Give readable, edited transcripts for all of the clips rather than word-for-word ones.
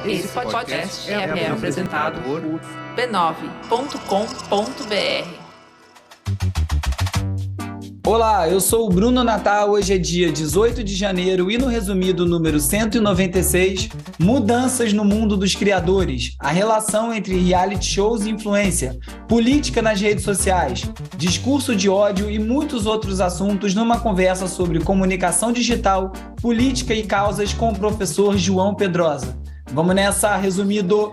Esse podcast é apresentado por b9.com.br. Olá, eu sou o Bruno Natal, hoje é dia 18 de janeiro e no resumido número 196, mudanças no mundo dos criadores, a relação entre reality shows e influência, política nas redes sociais, discurso de ódio e muitos outros assuntos numa conversa sobre comunicação digital, política e causas com o professor João Pedrosa. Vamos nessa, resumido.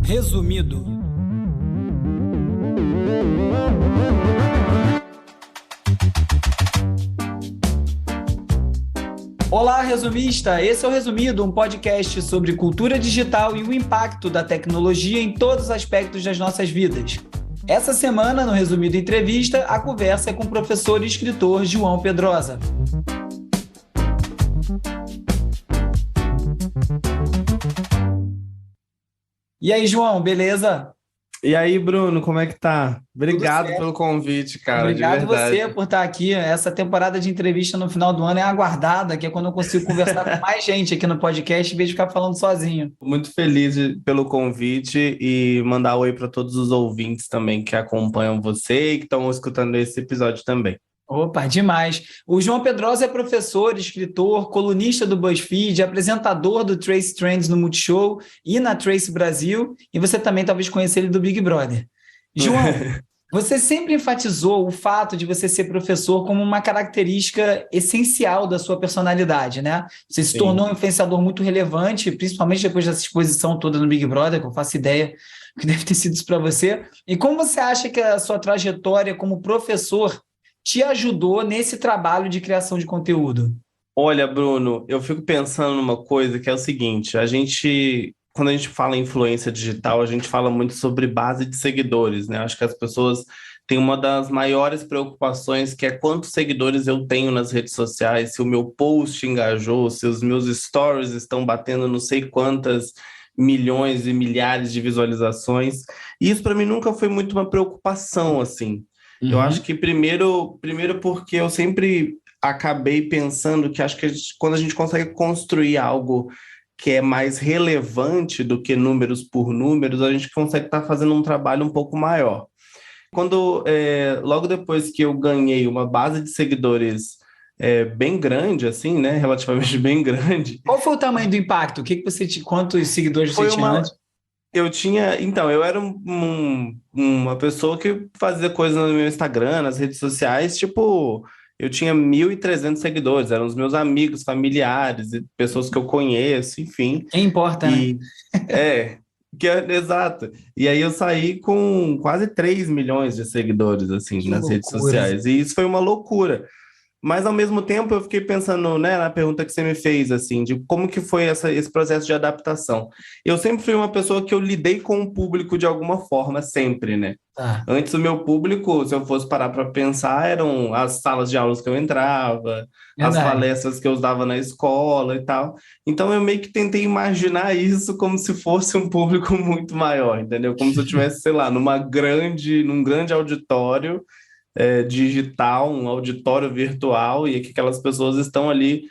Resumido. Olá, resumista! Esse é o Resumido, um podcast sobre cultura digital e o impacto da tecnologia em todos os aspectos das nossas vidas. Essa semana, no Resumido Entrevista, a conversa é com o professor e escritor João Pedrosa. E aí, João, beleza? E aí, Bruno, como é que tá? Obrigado pelo convite, cara. Obrigado de verdade. você por estar aqui. Essa temporada de entrevista no final do ano é aguardada, que é quando eu consigo conversar com mais gente aqui no podcast, em vez de ficar falando sozinho. Muito feliz pelo convite e mandar oi para todos os ouvintes também que acompanham você e que estão escutando esse episódio também. Opa, demais. O João Pedrosa é professor, escritor, colunista do BuzzFeed, apresentador do Trace Trends no Multishow e na Trace Brasil, e você também talvez conheça ele do Big Brother. João, você sempre enfatizou o fato de você ser professor como uma característica essencial da sua personalidade, né? Você se tornou um influenciador muito relevante, principalmente depois dessa exposição toda no Big Brother, que eu faço ideia que deve ter sido isso para você. E como você acha que a sua trajetória como professor te ajudou nesse trabalho de criação de conteúdo? Olha, Bruno, eu fico pensando numa coisa que é o seguinte, quando a gente fala em influência digital, a gente fala muito sobre base de seguidores, né? Acho que as pessoas têm uma das maiores preocupações, que é quantos seguidores eu tenho nas redes sociais, se o meu post engajou, se os meus stories estão batendo não sei quantas milhões e milhares de visualizações. E isso para mim nunca foi muito uma preocupação, assim. Eu acho que primeiro porque eu sempre acabei pensando que acho que quando a gente consegue construir algo que é mais relevante do que números por números, a gente consegue estar fazendo um trabalho um pouco maior. Logo depois que eu ganhei uma base de seguidores bem grande, assim, né, relativamente bem grande. Qual foi o tamanho do impacto? Quantos seguidores você tinha antes? Eu era uma pessoa que fazia coisa no meu Instagram, nas redes sociais, tipo, eu tinha 1.300 seguidores, eram os meus amigos, familiares, e pessoas que eu conheço, enfim. Quem importa, né? Exato. E aí eu saí com quase 3 milhões de seguidores, assim, nas redes sociais, e isso foi uma loucura. Mas, ao mesmo tempo, eu fiquei pensando, né, na pergunta que você me fez, assim, de como que foi esse processo de adaptação. Eu sempre fui uma pessoa que eu lidei com o público de alguma forma, sempre, né? Antes, o meu público, se eu fosse parar para pensar, eram as salas de aulas que eu entrava, as palestras que eu dava na escola e tal. Então, eu meio que tentei imaginar isso como se fosse um público muito maior, entendeu? Como se eu estivesse, sei lá, num grande auditório, digital, um auditório virtual, e que aquelas pessoas estão ali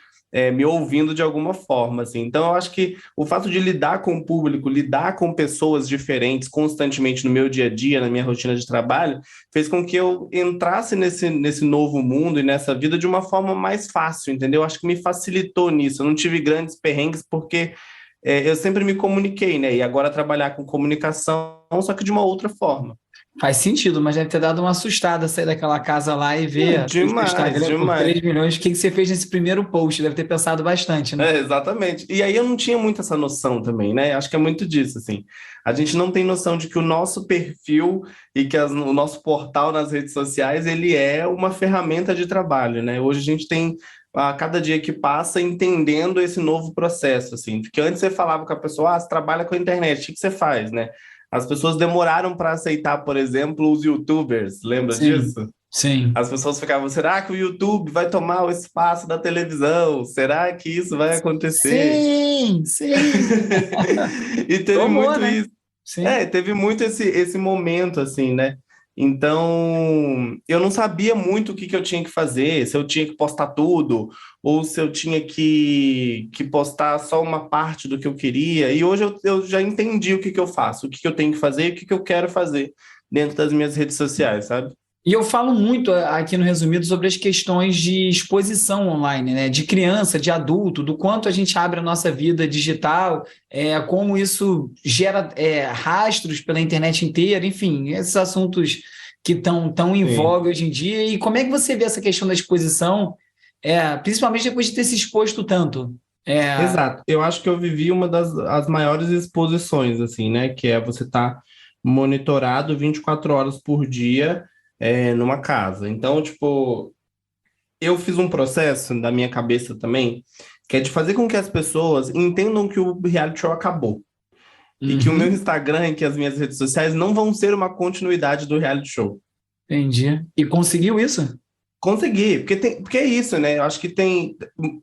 me ouvindo de alguma forma, assim. Então, eu acho que o fato de lidar com o público, lidar com pessoas diferentes constantemente no meu dia a dia, na minha rotina de trabalho, fez com que eu entrasse nesse novo mundo e nessa vida de uma forma mais fácil, entendeu? Acho que me facilitou nisso. Eu não tive grandes perrengues porque eu sempre me comuniquei, né? E agora trabalhar com comunicação, só que de uma outra forma. Faz sentido, mas deve ter dado uma assustada sair daquela casa lá e ver demais. Por 3 milhões. O que você fez nesse primeiro post? Deve ter pensado bastante, né? Exatamente. E aí eu não tinha muito essa noção também, né? Acho que é muito disso, assim. A gente não tem noção de que o nosso perfil e que o nosso portal nas redes sociais, ele é uma ferramenta de trabalho, né? Hoje a gente tem, a cada dia que passa, entendendo esse novo processo, assim. Porque antes você falava com a pessoa, você trabalha com a internet, o que você faz, né? As pessoas demoraram para aceitar, por exemplo, os YouTubers. Lembra disso? Sim. As pessoas ficavam, será que o YouTube vai tomar o espaço da televisão? Será que isso vai acontecer? Sim! E teve Tomou, muito né? isso. Sim. Teve muito esse momento, assim, né? Então, eu não sabia muito o que que eu tinha que fazer, se eu tinha que postar tudo, ou se eu tinha que postar só uma parte do que eu queria. E hoje eu já entendi o que que eu faço, o que que eu tenho que fazer e o que que eu quero fazer dentro das minhas redes sociais, sabe? E eu falo muito aqui no Resumido sobre as questões de exposição online, né? De criança, de adulto, do quanto a gente abre a nossa vida digital, como isso gera rastros pela internet inteira, enfim, esses assuntos que estão tão em Sim. voga hoje em dia. E como é que você vê essa questão da exposição, principalmente depois de ter se exposto tanto? Exato. Eu acho que eu vivi uma das as maiores exposições, assim, né? Que é você estar monitorado 24 horas por dia, numa casa. Então, tipo, eu fiz um processo da minha cabeça também, que é de fazer com que as pessoas entendam que o reality show acabou. E que o meu Uhum, Instagram e que as minhas redes sociais não vão ser uma continuidade do reality show. entendi. E conseguiu isso? Consegui, porque é isso, né? Eu acho que tem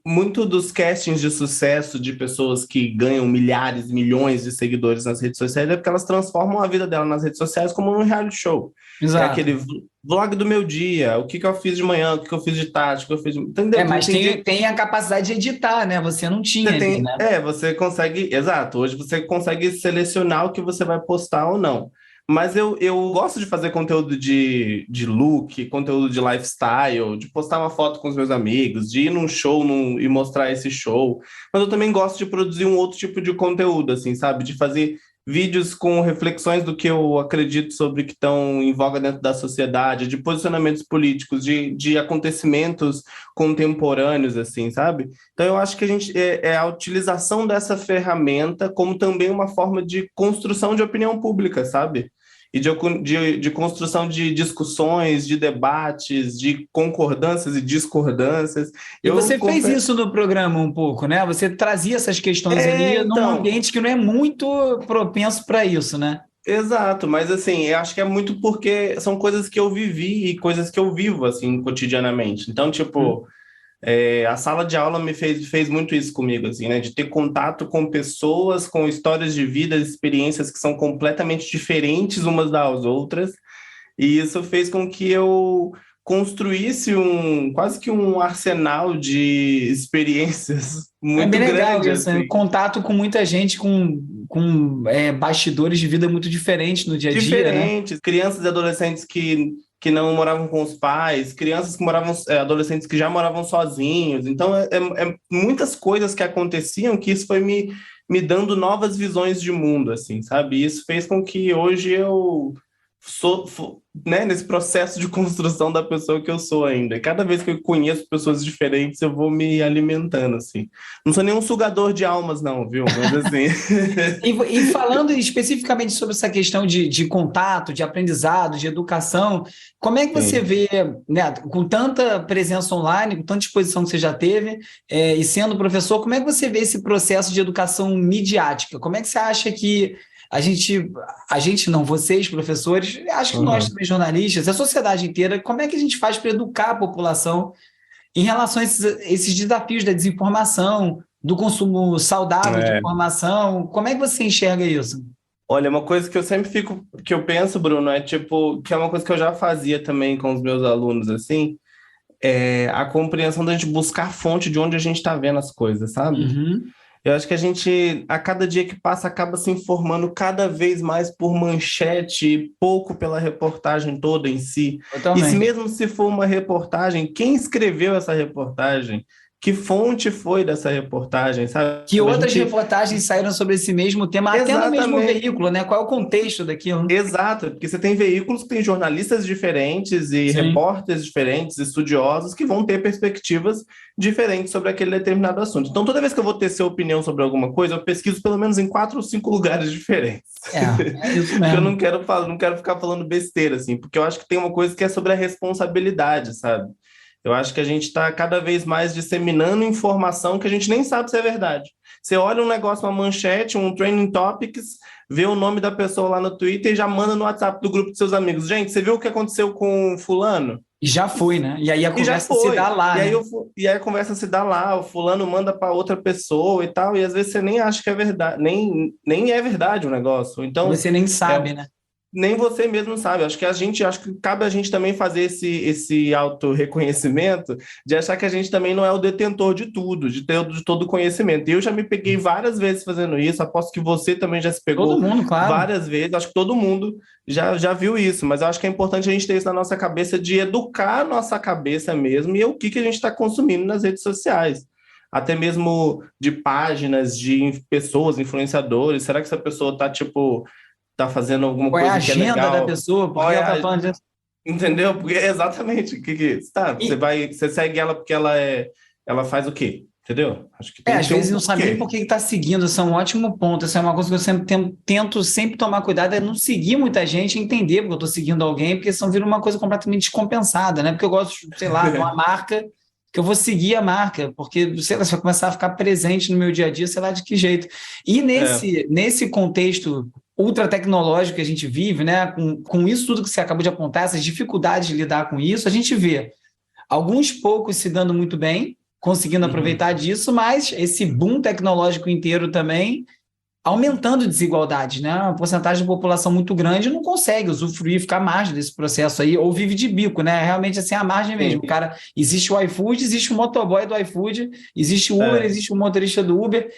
muito dos castings de sucesso de pessoas que ganham milhares, milhões de seguidores nas redes sociais, é porque elas transformam a vida dela nas redes sociais como um reality show. É Exato. aquele vlog do meu dia, o que que eu fiz de manhã, o que que eu fiz de tarde, o que eu fiz de... Entendeu? Mas Tem dia tem a capacidade de editar, né? Você não que tinha você ali, tem. né? Você consegue. Exato, hoje você consegue selecionar o que você vai postar ou não. Mas eu gosto de fazer conteúdo de look, conteúdo de lifestyle, de postar uma foto com os meus amigos, de ir num show e mostrar esse show. Mas eu também gosto de produzir um outro tipo de conteúdo, assim, sabe? De fazer vídeos com reflexões do que eu acredito sobre que estão em voga dentro da sociedade, de posicionamentos políticos, de acontecimentos contemporâneos, assim, sabe? Então, eu acho que a gente é a utilização dessa ferramenta como também uma forma de construção de opinião pública, sabe? E de construção de discussões, de debates, de concordâncias e discordâncias. E Eu você fez confesso. isso no programa um pouco, né? Você trazia essas questões ali num Então, ambiente que não é muito propenso para isso, né? exato, mas assim, eu acho que é muito porque são coisas que eu vivi e coisas que eu vivo, assim, cotidianamente. Então, tipo. A sala de aula fez muito isso comigo, assim, né? De ter contato com pessoas, com histórias de vida, experiências que são completamente diferentes umas das outras, e isso fez com que eu construísse quase que um arsenal de experiências É muito bem legal grande, isso, né? assim. Contato com muita gente com bastidores de vida muito diferentes no dia a dia, né? Diferentes, crianças e adolescentes que não moravam com os pais, crianças que moravam, adolescentes que já moravam sozinhos. Então, é muitas coisas que aconteciam que isso foi me dando novas visões de mundo, assim, sabe? E isso fez com que hoje eu né, nesse processo de construção da pessoa que eu sou ainda. E cada vez que eu conheço pessoas diferentes, eu vou me alimentando, assim. Não sou nenhum sugador de almas, não, viu? Mas, assim... E falando especificamente sobre essa questão de contato, de aprendizado, de educação, como é que você Sim. vê, né, com tanta presença online, com tanta exposição que você já teve, e sendo professor, como é que você vê esse processo de educação midiática? Como é que você acha que a gente não, vocês, professores, acho que nós Uhum. também, jornalistas, a sociedade inteira, como é que a gente faz para educar a população em relação a esses desafios da desinformação, do consumo saudável de É. informação? Como é que você enxerga isso? Olha, uma coisa que eu sempre que eu penso, Bruno, é tipo, que é uma coisa que eu já fazia também com os meus alunos, assim, é a compreensão da gente buscar a fonte de onde a gente está vendo as coisas, sabe? Uhum, Eu acho que a gente, a cada dia que passa, acaba se informando cada vez mais por manchete, e pouco pela reportagem toda em si. E se totalmente. mesmo se for uma reportagem, quem escreveu essa reportagem? Que fonte foi dessa reportagem, sabe? Que A outras gente reportagens saíram sobre esse mesmo tema, até no mesmo exatamente. veículo, né? Qual é o contexto daquilo? Exato, porque você tem veículos que têm jornalistas diferentes e Sim. repórteres diferentes, estudiosos, que vão ter perspectivas diferentes sobre aquele determinado assunto. Então, toda vez que eu vou ter sua opinião sobre alguma coisa, eu pesquiso pelo menos em 4 ou 5 lugares diferentes. É isso Porque eu mesmo. não quero ficar falando besteira, assim, porque eu acho que tem uma coisa que é sobre a responsabilidade, sabe? Eu acho que a gente está cada vez mais disseminando informação que a gente nem sabe se é verdade. Você olha um negócio, uma manchete, um trending topics, vê o nome da pessoa lá no Twitter e já manda no WhatsApp do grupo de seus amigos. Gente, você viu o que aconteceu com fulano? E já foi, né? E aí a E já conversa se dá foi. lá, né? E aí a conversa se dá lá, o fulano manda para outra pessoa e tal, e às vezes você nem acha que é verdade, nem é verdade o negócio. Então, Você nem é, sabe, né? nem você mesmo sabe. Acho que cabe a gente também fazer esse auto-reconhecimento de achar que a gente também não é o detentor de tudo, de todo o conhecimento. E eu já me peguei várias vezes fazendo isso, aposto que você também já se pegou Todo mundo, claro. várias vezes, acho que todo mundo já viu isso, mas eu acho que é importante a gente ter isso na nossa cabeça, de educar a nossa cabeça mesmo e o que a gente está consumindo nas redes sociais. Até mesmo de páginas, de pessoas, influenciadores. Será que essa pessoa está, tipo, tá fazendo alguma Qual é a coisa que é agenda legal? da pessoa? Por que ela tá falando disso? Entendeu? Porque exatamente. Você segue ela porque ela faz o quê? Entendeu? Acho que tem Às que ter vezes não sabe nem porquê. por que está seguindo, isso é um ótimo ponto. Essa é uma coisa que eu sempre tento sempre tomar cuidado, é não seguir muita gente e entender porque eu estou seguindo alguém, porque senão vira uma coisa completamente descompensada, né? Porque eu gosto, sei lá, de uma marca, que eu vou seguir a marca, porque, sei lá, se vai começar a ficar presente no meu dia a dia, sei lá de que jeito. E nesse contexto ultra tecnológico que a gente vive, né? Com isso tudo que você acabou de apontar, essas dificuldades de lidar com isso, a gente vê alguns poucos se dando muito bem, conseguindo aproveitar disso, mas esse boom tecnológico inteiro também aumentando desigualdades, né? Uma porcentagem de população muito grande não consegue usufruir, ficar à margem desse processo aí, ou vive de bico, né? Realmente assim, a margem mesmo. O cara, existe o iFood, existe o motoboy do iFood, existe o Uber, existe o motorista do Uber.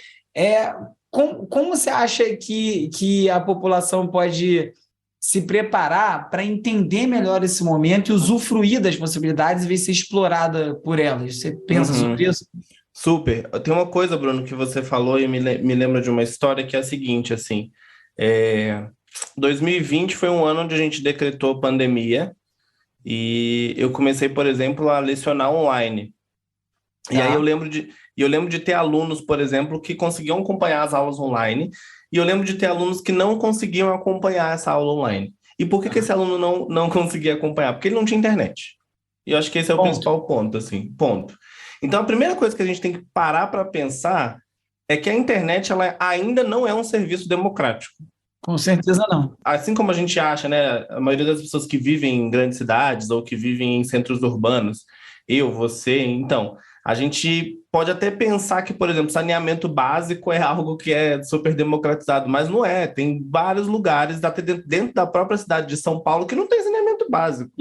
Como você acha que a população pode se preparar para entender melhor esse momento e usufruir das possibilidades e ver ser explorada por elas? Você pensa sobre isso? Super. Tem uma coisa, Bruno, que você falou e me lembra de uma história que é a seguinte, assim, 2020 foi um ano onde a gente decretou pandemia e eu comecei, por exemplo, a lecionar online. E aí eu lembro de ter alunos, por exemplo, que conseguiam acompanhar as aulas online, e eu lembro de ter alunos que não conseguiam acompanhar essa aula online. E por que esse aluno não conseguia acompanhar? Porque ele não tinha internet. E eu acho que esse é o principal ponto, assim, ponto. Então, a primeira coisa que a gente tem que parar para pensar é que a internet ela ainda não é um serviço democrático. Com certeza não. Assim como a gente acha, né, a maioria das pessoas que vivem em grandes cidades ou que vivem em centros urbanos, você, então, a gente pode até pensar que, por exemplo, saneamento básico é algo que é super democratizado, mas não é. Tem vários lugares, até dentro da própria cidade de São Paulo, que não tem saneamento básico.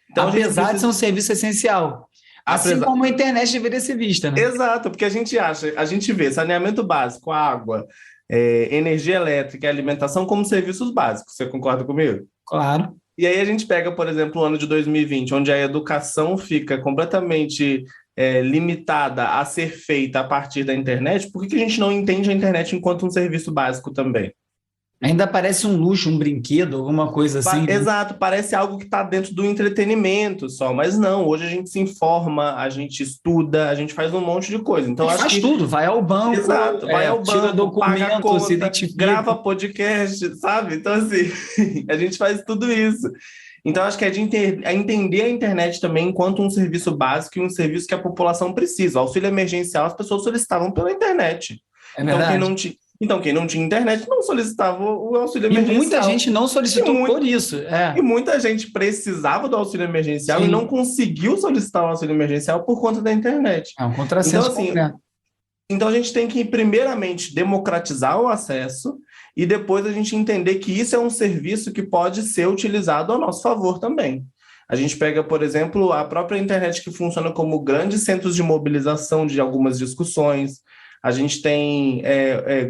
Então, apesar de ser um serviço essencial. Assim como a internet deveria ser vista, né? Exato, porque a gente vê saneamento básico, água, energia elétrica e alimentação como serviços básicos. Você concorda comigo? Claro. E aí a gente pega, por exemplo, o ano de 2020, onde a educação fica completamente limitada a ser feita a partir da internet. Por que a gente não entende a internet enquanto um serviço básico também? Ainda parece um luxo, um brinquedo, alguma coisa assim. Exato, parece algo que está dentro do entretenimento só, mas não, hoje a gente se informa, a gente estuda, a gente faz um monte de coisa. Então, faz tudo, vai ao banco, exato, vai ao tira banco, documento, paga a conta, se identifica, grava podcast, sabe? Então, assim, a gente faz tudo isso. Então, acho que é de entender a internet também enquanto um serviço básico e um serviço que a população precisa. O auxílio emergencial, as pessoas solicitavam pela internet. Então, quem não tinha internet não solicitava o auxílio emergencial. E muita gente não solicitou por isso. E muita gente precisava do auxílio emergencial e não conseguiu solicitar o auxílio emergencial por conta da internet. É um contrassenso completo. Então, a gente tem que, primeiramente, democratizar o acesso e depois a gente entender que isso é um serviço que pode ser utilizado a nosso favor também. A gente pega, por exemplo, a própria internet que funciona como grandes centros de mobilização de algumas discussões. A gente tem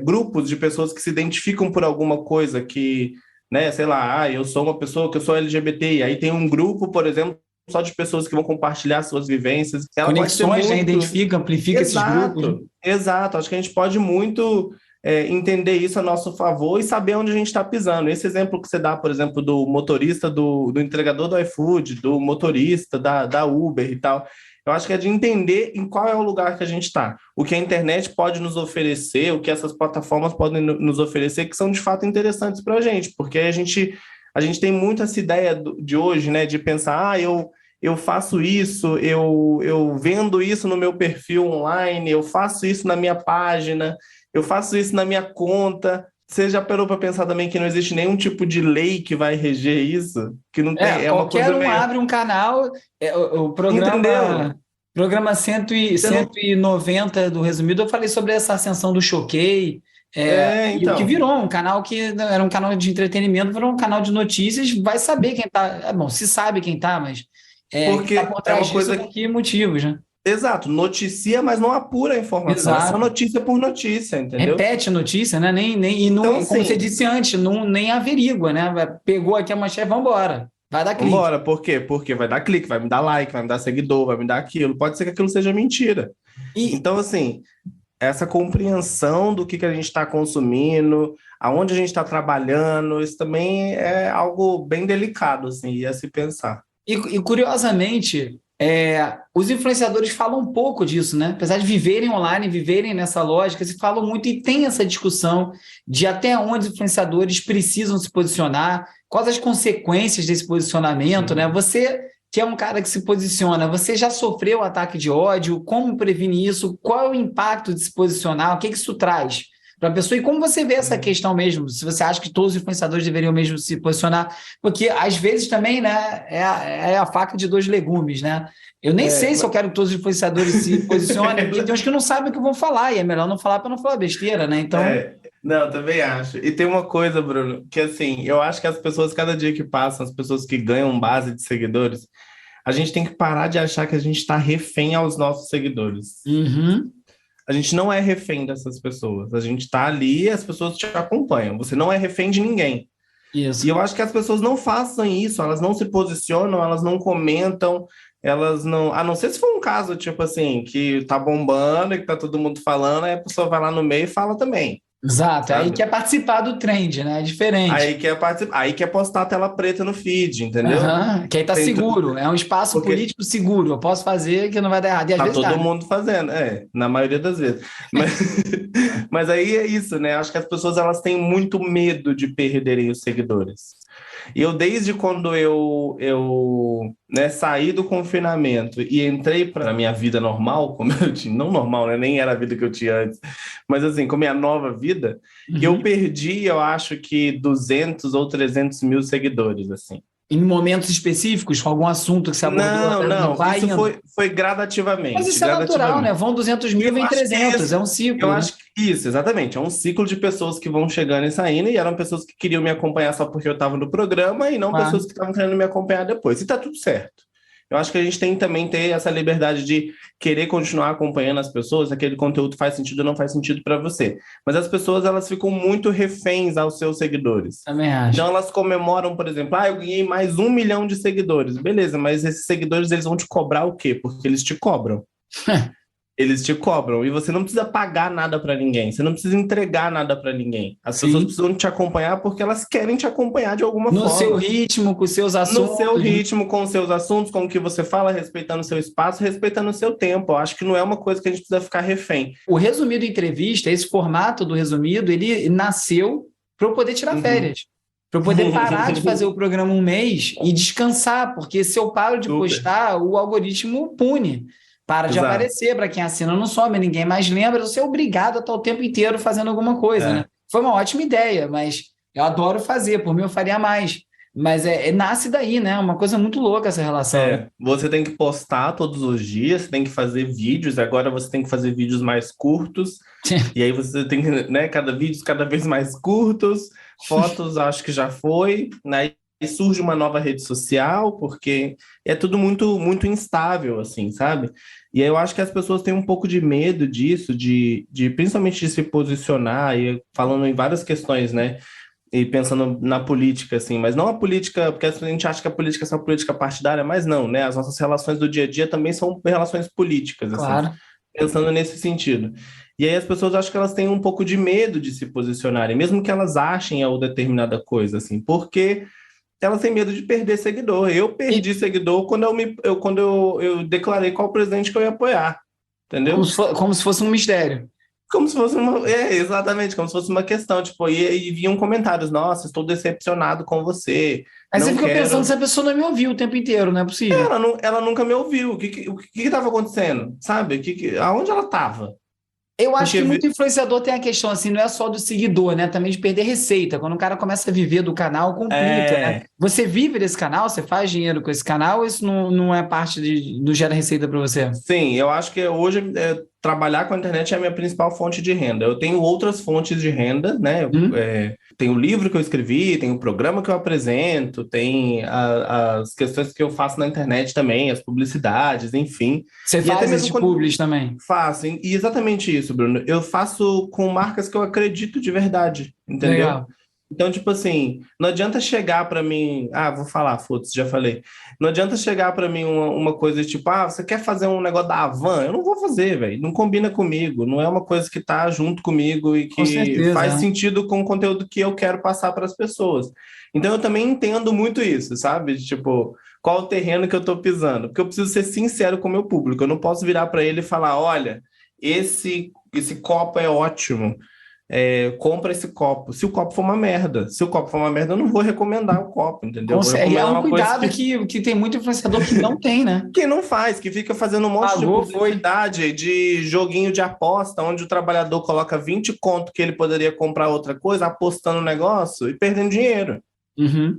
grupos de pessoas que se identificam por alguma coisa que, né, sei lá, eu sou uma pessoa que eu sou LGBT, e aí tem um grupo, por exemplo, só de pessoas que vão compartilhar suas vivências. Conexões, né? Identifica, amplifica esses grupos. Exato, acho que a gente pode muito entender isso a nosso favor e saber onde a gente está pisando. Esse exemplo que você dá, por exemplo, do motorista, do entregador do iFood, do motorista da Uber e tal, eu acho que é de entender em qual é o lugar que a gente está. O que a internet pode nos oferecer, o que essas plataformas podem nos oferecer, que são de fato interessantes para a gente, porque a gente tem muito essa ideia de hoje, né, de pensar, eu faço isso, eu vendo isso no meu perfil online, eu faço isso na minha página, eu faço isso na minha conta. Você já parou para pensar também que não existe nenhum tipo de lei que vai reger isso? Que não tem, qualquer um abre um canal, o programa 190 do Resumido, eu falei sobre essa ascensão do Choquei, E o que então. virou um canal que era um canal de entretenimento, virou um canal de notícias, vai saber quem tá. Bom, se sabe quem tá, mas quem tá Porque por é trás uma disso, coisa. por que motivos, né? Exato, noticia, mas não apura a informação. É só Exato. notícia por notícia, entendeu? Repete a notícia, né? E não, Então, como você assim, disse antes, não, nem averigua, né? Pegou aqui a manchete, vamos embora. Vai dar clique. vambora. Por quê? Porque vai dar clique, vai me dar like, vai me dar seguidor, vai me dar aquilo. Pode ser que aquilo seja mentira. E, Então, assim, essa compreensão do que a gente está consumindo, aonde a gente está trabalhando, isso também é algo bem delicado, assim, a se pensar. e curiosamente, os influenciadores falam um pouco disso, né? Apesar de viverem online, viverem nessa lógica, se falam muito e tem essa discussão de até onde os influenciadores precisam se posicionar, quais as consequências desse posicionamento, né? Você, que é um cara que se posiciona, você já sofreu ataque de ódio? Como prevenir isso? Qual é o impacto de se posicionar? O que isso traz para a pessoa? E como você vê essa questão mesmo? Se você acha que todos os influenciadores deveriam mesmo se posicionar? Porque, às vezes, também, né, é a faca de dois legumes, né? Eu nem sei se eu quero que todos os influenciadores se posicionem, porque tem uns que não sabem o que vão falar, e é melhor não falar para não falar besteira, né? Então, Não, também acho. E tem uma coisa, Bruno, que assim, eu acho que as pessoas, cada dia que passam, as pessoas que ganham base de seguidores, a gente tem que parar de achar que a gente está refém aos nossos seguidores. uhum, A gente não é refém dessas pessoas. A gente está ali e as pessoas te acompanham. Você não é refém de ninguém. E isso. eu acho que as pessoas não façam isso, elas não se posicionam, elas não comentam, elas não. A não ser se for um caso, tipo assim, que tá bombando e que tá todo mundo falando, aí a pessoa vai lá no meio e fala também. Exato. Aí Sabe? quer participar do trend, né? É diferente. Aí quer participar, aí quer postar a tela preta no feed, entendeu? Aham, que aí tá Tem seguro, é um espaço porque político seguro. Eu posso fazer que não vai dar errado. E às tá vezes dá, todo né? mundo fazendo, na maioria das vezes. Mas, mas aí é isso, né? Acho que as pessoas elas têm muito medo de perderem os seguidores. E eu, desde quando eu saí do confinamento e entrei para a minha vida normal, como eu tinha, não normal, né? Nem era a vida que eu tinha antes, mas assim, com a minha nova vida, eu Uhum. perdi, eu acho que 200 ou 300 mil seguidores, assim. Em momentos específicos, com algum assunto que você abordou, Não, vai isso indo. foi Mas gradativamente, isso é natural, né? gradativamente. Vão 200 E mil, eu vem acho que 300, é um eu ciclo, né? acho que isso, exatamente. É um ciclo de pessoas que vão chegando e saindo, e eram pessoas que queriam me acompanhar só porque eu estava no programa, e não Claro. pessoas que estavam querendo me acompanhar depois. E tá tudo certo. Eu acho que a gente tem também ter essa liberdade de querer continuar acompanhando as pessoas, aquele conteúdo faz sentido ou não faz sentido para você. Mas as pessoas, elas ficam muito reféns aos seus seguidores. Também acho. Então elas comemoram, por exemplo, eu ganhei mais 1 milhão de seguidores. Beleza, mas esses seguidores, eles vão te cobrar o quê? Porque eles te cobram. Eles te cobram e você não precisa pagar nada para ninguém, você não precisa entregar nada para ninguém. As pessoas Sim. precisam te acompanhar porque elas querem te acompanhar de alguma No forma. seu ritmo, com os seus No assuntos. seu ritmo, com os seus assuntos, com o que você fala, respeitando o seu espaço, respeitando o seu tempo. Eu acho que não é uma coisa que a gente precisa ficar refém. O resumido entrevista, esse formato do resumido, ele nasceu para eu poder tirar férias. Para eu poder parar de fazer o programa um mês e descansar, porque se eu paro de Super. postar, o algoritmo pune. Para de Exato. aparecer, para quem assina não some, ninguém mais lembra, você é obrigado a estar o tempo inteiro fazendo alguma coisa, né? Foi uma ótima ideia, mas eu adoro fazer, por mim eu faria mais. Mas nasce daí, né? Uma coisa muito louca essa relação. Você tem que postar todos os dias, você tem que fazer vídeos, agora você tem que fazer vídeos mais curtos, e aí você tem que, né, vídeos cada vez mais curtos, fotos acho que já foi, né? E surge uma nova rede social, porque é tudo muito, muito instável, assim, sabe? E aí eu acho que as pessoas têm um pouco de medo disso, principalmente de se posicionar, e falando em várias questões, né? E pensando na política, assim, mas não a política, porque a gente acha que a política é só política partidária, mas não, né? As nossas relações do dia a dia também são relações políticas, assim, Claro. pensando nesse sentido. E aí as pessoas acham que elas têm um pouco de medo de se posicionarem, mesmo que elas achem a determinada coisa, assim, porque elas têm medo de perder seguidor. Eu perdi seguidor quando eu declarei qual presidente que eu ia apoiar, entendeu? Como se fosse um mistério. Como se fosse exatamente, como se fosse uma questão, tipo, e vinham comentários, nossa, estou decepcionado com você. Aí você não fica quero... pensando se a pessoa não me ouviu o tempo inteiro, não é possível. Ela nunca me ouviu. O que estava acontecendo? Sabe? Aonde ela estava? Eu acho que muito influenciador tem a questão assim, não é só do seguidor, né? Também de perder receita. Quando o cara começa a viver do canal, complica, né? Você vive desse canal, você faz dinheiro com esse canal, ou isso não é parte não gera receita para você? Sim, eu acho que hoje trabalhar com a internet é a minha principal fonte de renda. Eu tenho outras fontes de renda, né? Tem o livro que eu escrevi, tem o programa que eu apresento, tem as questões que eu faço na internet também, as publicidades, enfim. Você faz esse publis também? Faço, e exatamente isso, Bruno. Eu faço com marcas que eu acredito de verdade, entendeu? Legal. Então, tipo assim, não adianta chegar para mim... vou falar, foda-se, já falei. Não adianta chegar para mim uma coisa tipo, você quer fazer um negócio da Havan? Eu não vou fazer, velho. Não combina comigo. Não é uma coisa que tá junto comigo e que faz sentido com o conteúdo que eu quero passar para as pessoas. Então, eu também entendo muito isso, sabe? Tipo, qual o terreno que eu tô pisando? Porque eu preciso ser sincero com o meu público. Eu não posso virar para ele e falar, olha, esse copo é ótimo. Compra esse copo. Se o copo for uma merda, eu não vou recomendar o copo, entendeu? É um cuidado que tem muito influenciador que não tem, né? Que não faz, que fica fazendo um monte de publicidade de joguinho de aposta, onde o trabalhador coloca 20 conto que ele poderia comprar outra coisa, apostando no negócio e perdendo dinheiro.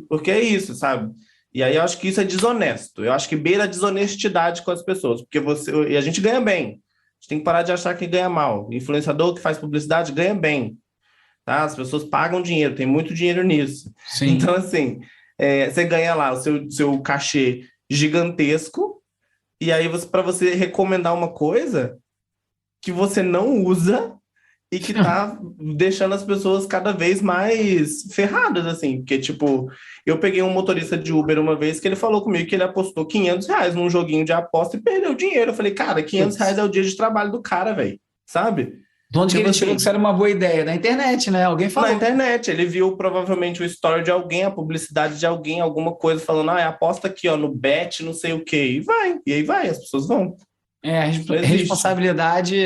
Porque é isso, sabe? E aí eu acho que isso é desonesto. Eu acho que beira a desonestidade com as pessoas, porque e a gente ganha bem. A gente tem que parar de achar que ganha mal. O influenciador que faz publicidade ganha bem. Tá? As pessoas pagam dinheiro, tem muito dinheiro nisso. Sim. Então, assim, você ganha lá o seu cachê gigantesco, e aí para você recomendar uma coisa que você não usa e que tá deixando as pessoas cada vez mais ferradas, assim. Porque, tipo, eu peguei um motorista de Uber uma vez que ele falou comigo que ele apostou R$500 num joguinho de aposta e perdeu dinheiro. Eu falei, cara, R$500 é o dia de trabalho do cara, velho. Sabe? De onde que ele tirou que isso era uma boa ideia? Na internet, né? Alguém falou. Na internet. Ele viu provavelmente o story de alguém, a publicidade de alguém, alguma coisa, falando, aposta aqui, ó, no bet, não sei o quê. E aí vai, as pessoas vão. A responsabilidade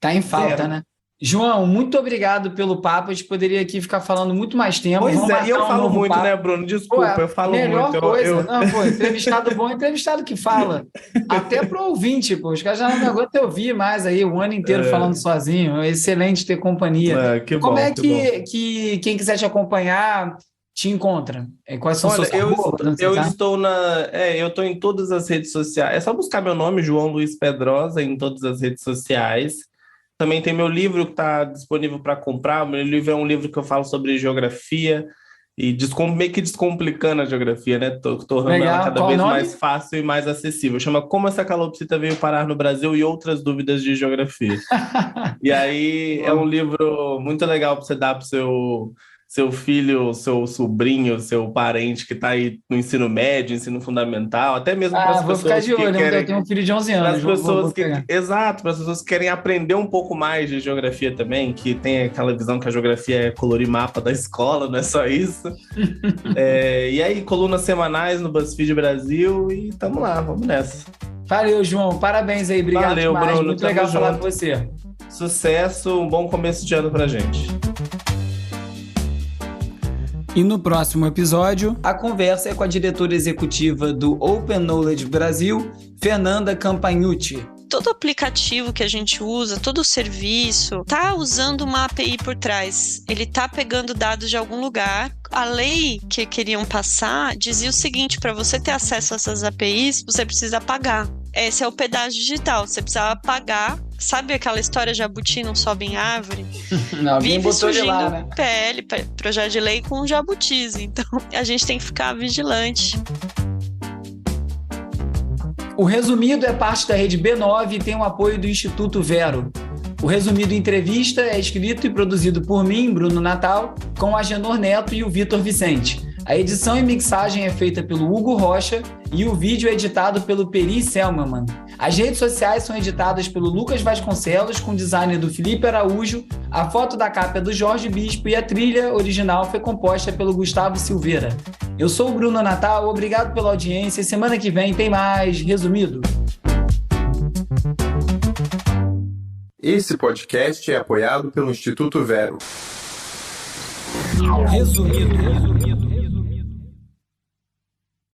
tá em falta, né? João, muito obrigado pelo papo. A gente poderia aqui ficar falando muito mais tempo. Pois e eu falo muito, papo. Né, Bruno? Desculpa, eu falo melhor muito. Coisa. Não, entrevistado bom, entrevistado que fala. Até pro ouvinte, os caras já não aguentam ouvir mais aí o ano inteiro falando sozinho. É excelente ter companhia. Como é que quem quiser te acompanhar te encontra? Quais são suas arrobas? Eu estou em todas as redes sociais. É só buscar meu nome, João Luiz Pedrosa, em todas as redes sociais. Também tem meu livro que está disponível para comprar. O meu livro é um livro que eu falo sobre geografia e meio que descomplicando a geografia, né? Tornando ela cada vez mais fácil e mais acessível. Chama Como essa calopsita veio parar no Brasil e outras dúvidas de geografia. E aí é um livro muito legal para você dar para o seu filho, seu sobrinho, seu parente que está aí no ensino médio, ensino fundamental, até mesmo para as pessoas ficar de olho, que querem... Eu tenho um filho de 11 anos. Exato, para as pessoas que querem aprender um pouco mais de geografia também, que tem aquela visão que a geografia é colorir mapa da escola, não é só isso. E aí, colunas semanais no BuzzFeed Brasil e tamo lá, vamos nessa. Valeu, João. Parabéns aí. Obrigado. Valeu, demais. Bruno. Muito legal falar com você. Sucesso, um bom começo de ano pra gente. E no próximo episódio, a conversa é com a diretora executiva do Open Knowledge Brasil, Fernanda Campagnucci. Todo aplicativo que a gente usa, todo serviço, tá usando uma API por trás. Ele tá pegando dados de algum lugar. A lei que queriam passar dizia o seguinte: para você ter acesso a essas APIs, você precisa pagar. Esse é o pedágio digital, você precisava pagar. Sabe aquela história jabuti não sobe em árvore? Vive surgindo lá, né? PL, projeto de lei com jabutis. Então, a gente tem que ficar vigilante. O Resumido é parte da Rede B9 e tem o apoio do Instituto Vero. O Resumido Entrevista é escrito e produzido por mim, Bruno Natal, com o Agenor Neto e o Vitor Vicente. A edição e mixagem é feita pelo Hugo Rocha e o vídeo é editado pelo Peri Selmanman. As redes sociais são editadas pelo Lucas Vasconcelos, com design do Felipe Araújo, a foto da capa é do Jorge Bispo e a trilha original foi composta pelo Gustavo Silveira. Eu sou o Bruno Natal, obrigado pela audiência e semana que vem tem mais Resumido. Esse podcast é apoiado pelo Instituto Vero. Resumido.